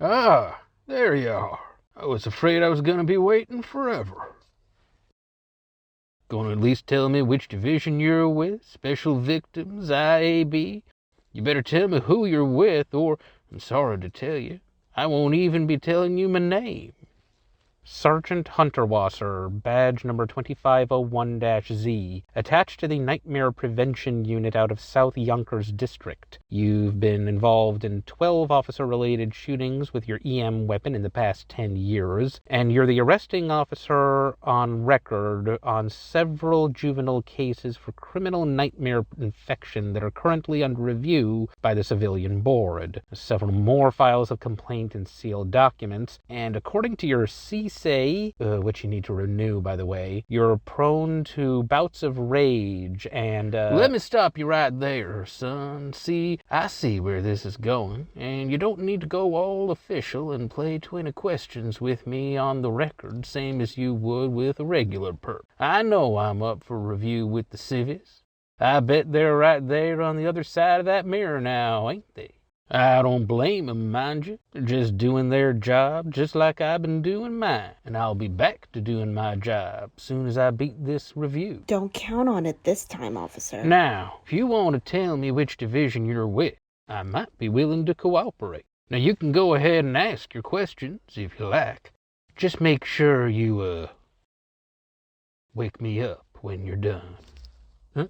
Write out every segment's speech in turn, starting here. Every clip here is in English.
Ah, there you are. I was afraid I was gonna be waiting forever. Gonna at least tell me which division you're with? Special Victims, IAB? You better tell me who you're with, or, I'm sorry to tell you, I won't even be telling you my name. Sergeant Hunterwasser, badge number 2501-Z, attached to the Nightmare Prevention Unit out of South Yonkers District. You've been involved in 12 officer-related shootings with your EM weapon in the past 10 years, and you're the arresting officer on record on several juvenile cases for criminal nightmare infection that are currently under review by the Civilian Board. Several more files of complaint and sealed documents, and according to your CSA, which you need to renew, by the way, you're prone to bouts of rage and, Let me stop you right there, son. See, I see where this is going, and you don't need to go all official and play 20 questions with me on the record, same as you would with a regular perp. I know I'm up for review with the civies. I bet they're right there on the other side of that mirror now, ain't they? I don't blame them, mind you. They're just doing their job, just like I've been doing mine. And I'll be back to doing my job soon as I beat this review. Don't count on it this time, officer. Now, if you want to tell me which division you're with, I might be willing to cooperate. Now, you can go ahead and ask your questions if you like. Just make sure you, wake me up when you're done. Huh?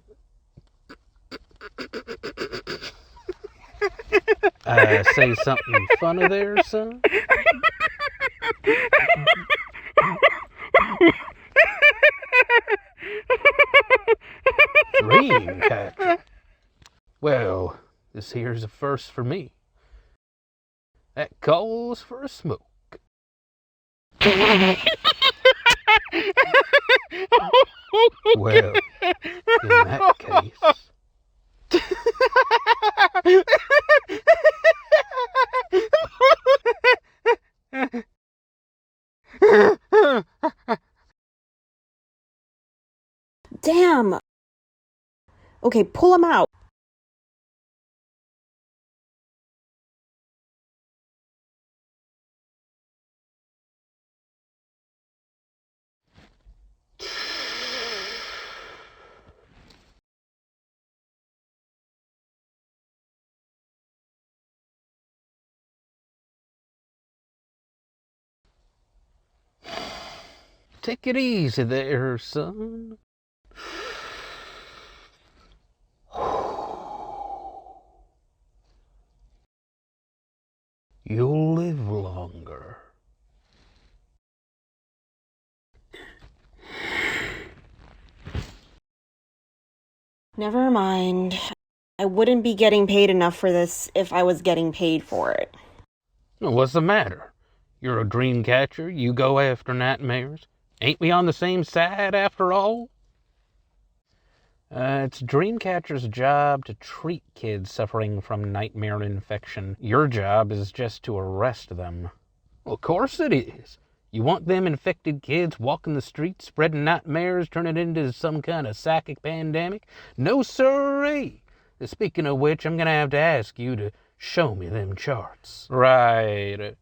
Say something funny there, son? Dreamcatcher. Well, this here's a first for me. That calls for a smoke. Well, in that case... Damn! Okay, pull him out. Take it easy there, son. You'll live longer. Never mind. I wouldn't be getting paid enough for this if I was getting paid for it. What's the matter? You're a dream catcher, you go after nightmares. Ain't we on the same side after all? It's Dreamcatcher's job to treat kids suffering from nightmare infection. Your job is just to arrest them. Well, of course it is. You want them infected kids walking the streets, spreading nightmares, turning it into some kind of psychic pandemic? No sirree. Speaking of which, I'm gonna have to ask you to show me them charts. Right.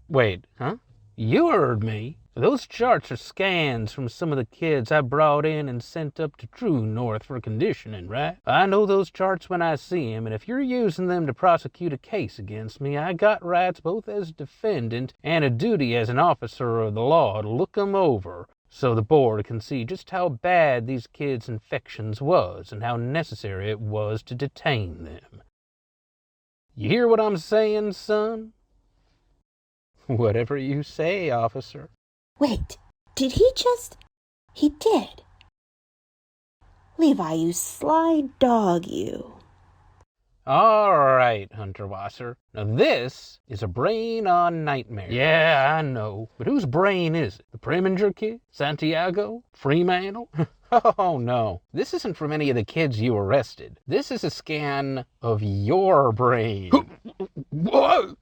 Wait, huh? You heard me. Those charts are scans from some of the kids I brought in and sent up to True North for conditioning, right? I know those charts when I see them, and if you're using them to prosecute a case against me, I got rights both as a defendant and a duty as an officer of the law to look them over so the board can see just how bad these kids' infections was and how necessary it was to detain them. You hear what I'm saying, son? Whatever you say, officer. Wait, did he just... He did. Levi, you sly dog, you. All right, Hunterwasser. Now this is a brain on nightmare. Yeah, I know. But whose brain is it? The Preminger kid? Santiago? Fremantle? Oh, no. This isn't from any of the kids you arrested. This is a scan of your brain. Whoa!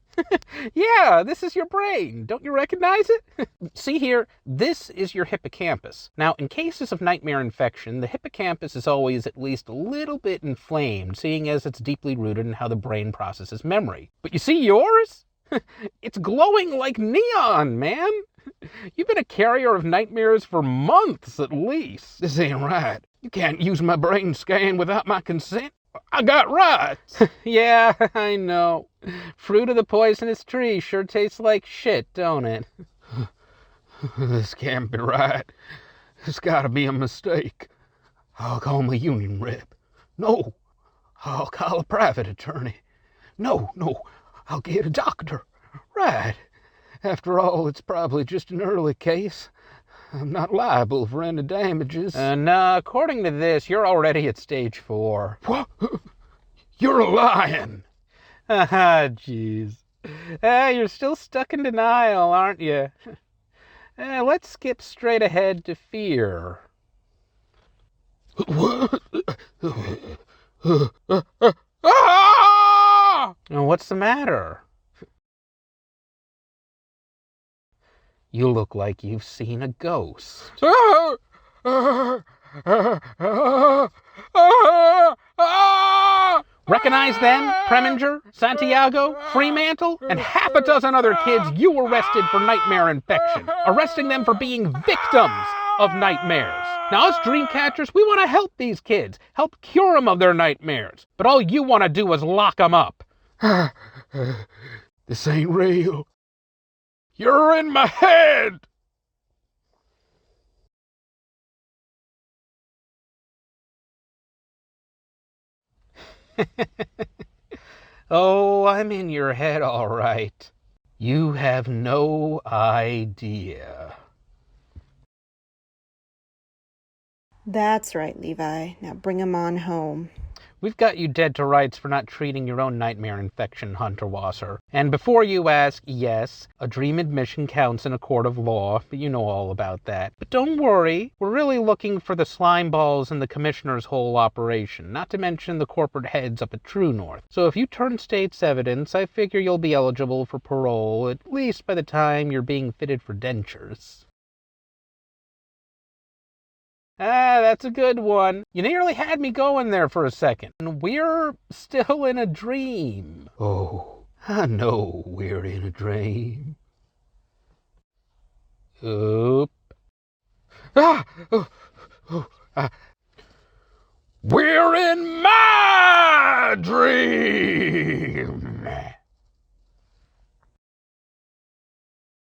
Yeah, this is your brain. Don't you recognize it? See here, this is your hippocampus. Now, in cases of nightmare infection, the hippocampus is always at least a little bit inflamed, seeing as it's deeply rooted in how the brain processes memory. But you see yours? It's glowing like neon, man. You've been a carrier of nightmares for months at least. This ain't right. You can't use my brain scan without my consent. I got rights. Yeah, I know. Fruit of the poisonous tree sure tastes like shit, don't it? This can't be right. It's gotta be a mistake. I'll call my union rep. No, I'll call a private attorney. No, I'll get a doctor. Right. After all, it's probably just an early case. I'm not liable for any damages. No, according to this, you're already at stage 4. What? You're lying. Jeez. You're still stuck in denial, aren't you? Let's skip straight ahead to fear. What? What's the matter? You look like you've seen a ghost. Recognize them, Preminger, Santiago, Fremantle, and half a dozen other kids you arrested for nightmare infection, arresting them for being victims of nightmares. Now, us Dreamcatchers, we want to help these kids, help cure them of their nightmares, but all you want to do is lock them up. This ain't real. You're in my head! Oh, I'm in your head, all right. You have no idea. That's right, Levi. Now bring him on home. We've got you dead to rights for not treating your own nightmare infection, Hunter Wasser. And before you ask, yes, a dream admission counts in a court of law, but you know all about that. But don't worry, we're really looking for the slime balls in the commissioner's whole operation, not to mention the corporate heads up at True North. So if you turn state's evidence, I figure you'll be eligible for parole, at least by the time you're being fitted for dentures. That's a good one. You nearly had me going there for a second. And we're still in a dream. Oh, I know we're in a dream. Oop. We're in my dream.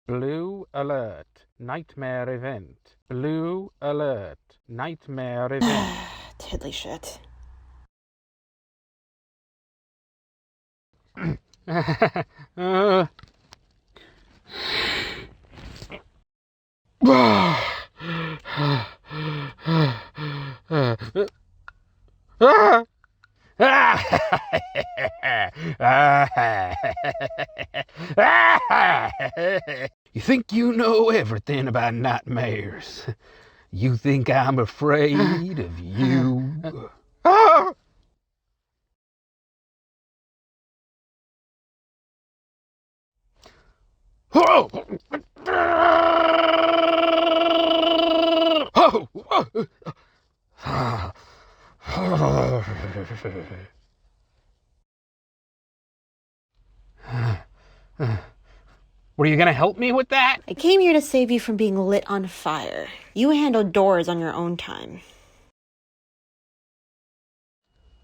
Blue alert. Nightmare event. Blue alert. Nightmare event. Tiddly shit. You think you know everything about nightmares. You think I'm afraid of you? Were you gonna help me with that? I came here to save you from being lit on fire. You handle doors on your own time.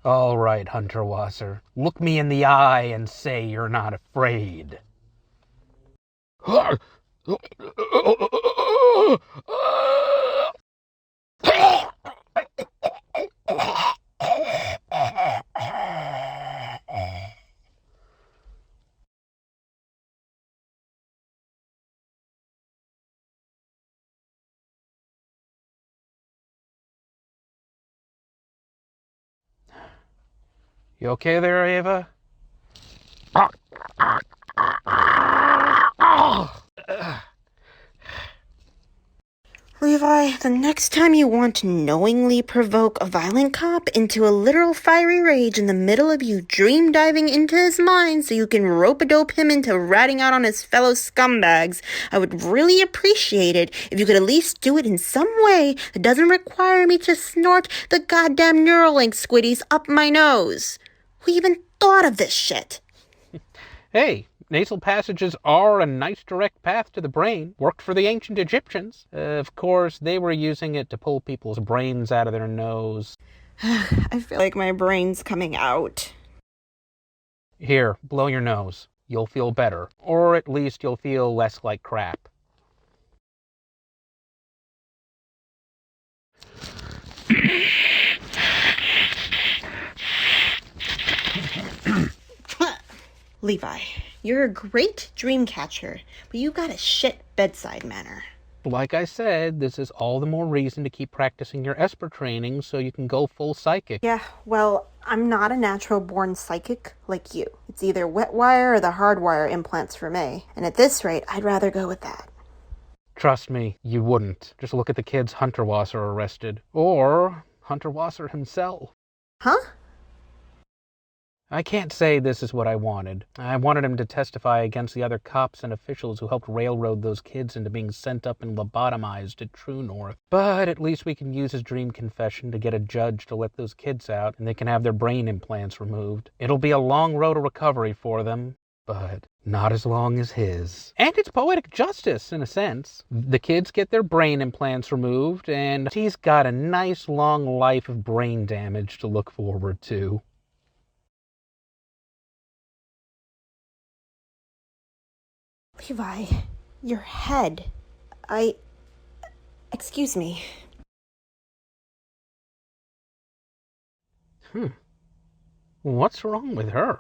All right, Hunter Wasser. Look me in the eye and say you're not afraid. You okay there, Ava? Levi, the next time you want to knowingly provoke a violent cop into a literal fiery rage in the middle of you dream diving into his mind so you can rope-a-dope him into ratting out on his fellow scumbags, I would really appreciate it if you could at least do it in some way that doesn't require me to snort the goddamn Neuralink squiddies up my nose. Who even thought of this shit? Hey, nasal passages are a nice direct path to the brain. Worked for the ancient Egyptians. Of course, they were using it to pull people's brains out of their nose. I feel like my brain's coming out. Here, blow your nose. You'll feel better. Or at least you'll feel less like crap. Levi, you're a great dream catcher, but you got a shit bedside manner. Like I said, this is all the more reason to keep practicing your Esper training so you can go full psychic. Yeah, well, I'm not a natural-born psychic like you. It's either wet wire or the hard wire implants for me. And at this rate, I'd rather go with that. Trust me, you wouldn't. Just look at the kids Hunter Wasser arrested. Or Hunter Wasser himself. Huh? I can't say this is what I wanted. I wanted him to testify against the other cops and officials who helped railroad those kids into being sent up and lobotomized at True North. But at least we can use his dream confession to get a judge to let those kids out, and they can have their brain implants removed. It'll be a long road to recovery for them, but not as long as his. And it's poetic justice, in a sense. The kids get their brain implants removed, and he's got a nice long life of brain damage to look forward to. Levi, your head. Excuse me. What's wrong with her?